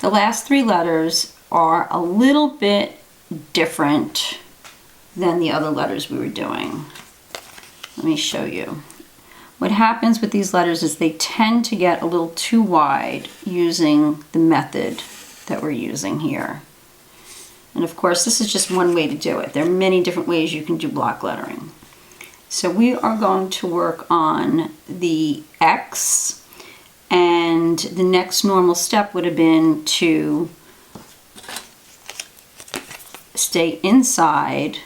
the last three letters are a little bit different than the other letters we were doing. Let me show you. What happens with these letters is they tend to get a little too wide using the method that we're using here. And of course, this is just one way to do it. There are many different ways you can do block lettering. So we are going to work on the X, and the next normal step would have been to stay inside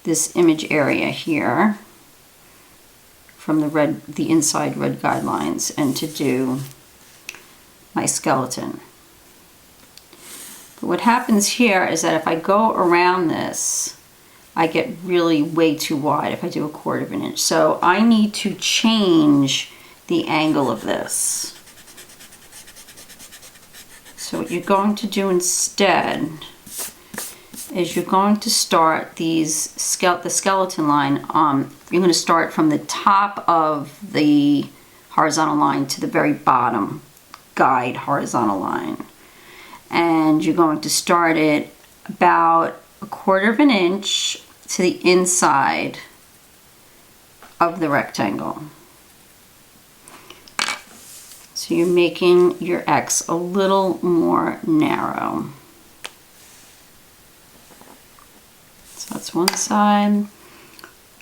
this image area here from the inside red guidelines, and to do my skeleton. But what happens here is that if I go around this, I get really way too wide if I do 1/4 of an inch. So I need to change the angle of this. So what you're going to do instead is you're going to start the skeleton line. You're going to start from the top of the horizontal line to the very bottom guide horizontal line. And you're going to start it about 1/4 of an inch to the inside of the rectangle. So you're making your X a little more narrow. So that's one side.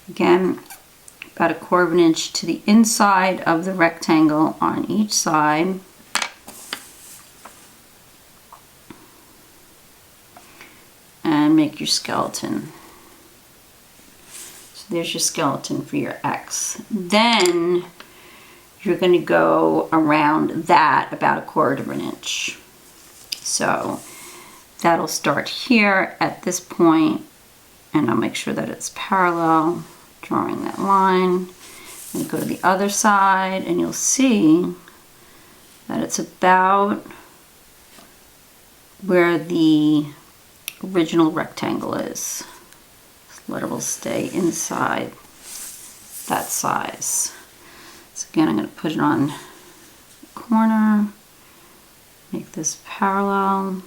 Again, about 1/4 of an inch to the inside of the rectangle on each side. And make your skeleton. So there's your skeleton for your X. Then you're going to go around that about 1/4 of an inch. So that'll start here at this point, and I'll make sure that it's parallel, drawing that line. And go to the other side, and you'll see that it's about where the original rectangle is. This letter will stay inside that size. So again, I'm going to put it on the corner, make this parallel,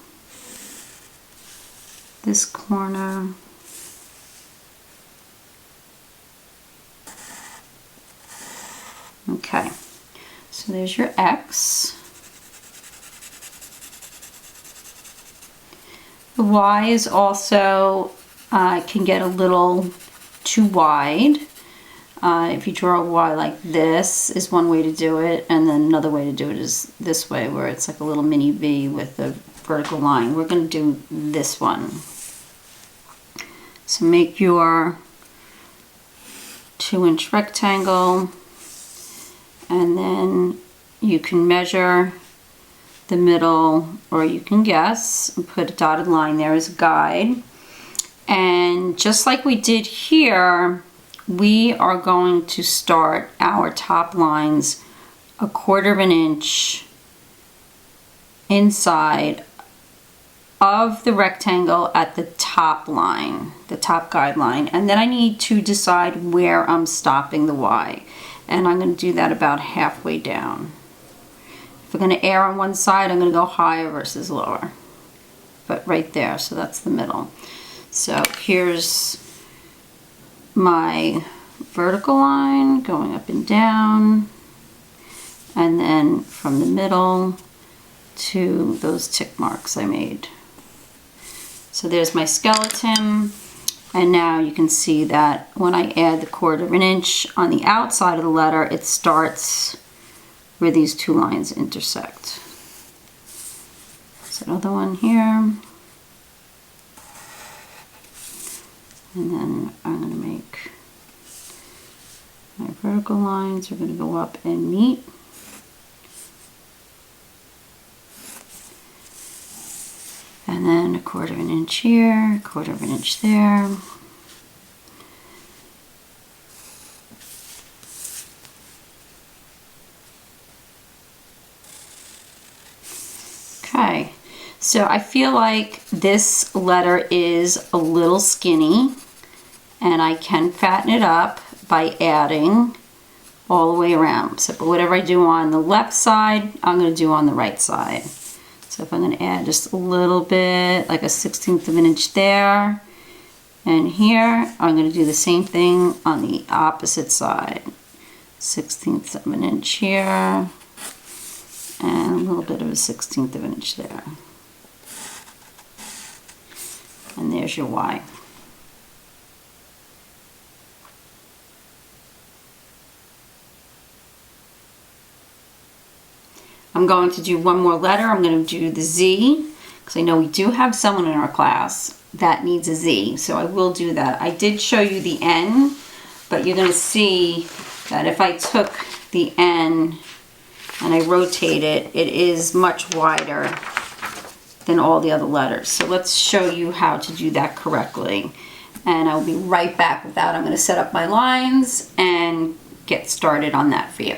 this corner, okay, so there's your X. The Y is also, can get a little too wide. If you draw a Y like this is one way to do it, and then another way to do it is this way, where it's like a little mini V with a vertical line. We're going to do this one. So make your 2-inch rectangle, and then you can measure the middle, or you can guess and put a dotted line there as a guide. And just like we did here, we are going to start our top lines 1/4 of an inch inside of the rectangle at the top line, the top guide line. And then I need to decide where I'm stopping the Y. And I'm going to do that about halfway down. If we're going to err on one side, I'm going to go higher versus lower. But right there, so that's the middle. So here's my vertical line going up and down, and then from the middle to those tick marks I made. So there's my skeleton, and now you can see that when I add the 1/4 of an inch on the outside of the letter, it starts where these two lines intersect. There's another one here. And then I'm going to make my vertical lines are going to go up and meet. And then 1/4 of an inch here, 1/4 of an inch there. Okay, so I feel like this letter is a little skinny, and I can fatten it up by adding all the way around. So whatever I do on the left side, I'm going to do on the right side. So So if I'm going to add just a little bit, like a 1/16 of an inch there, and here, I'm going to do the same thing on the opposite side. 1/16 of an inch here, and a little bit of a 1/16 of an inch there. And there's your Y. I'm going to do one more letter. I'm going to do the Z, because I know we do have someone in our class that needs a Z, so I will do that. I did show you the N, but you're going to see that if I took the N and I rotate it, it is much wider than all the other letters. So let's show you how to do that correctly. And I'll be right back with that. I'm going to set up my lines and get started on that for you.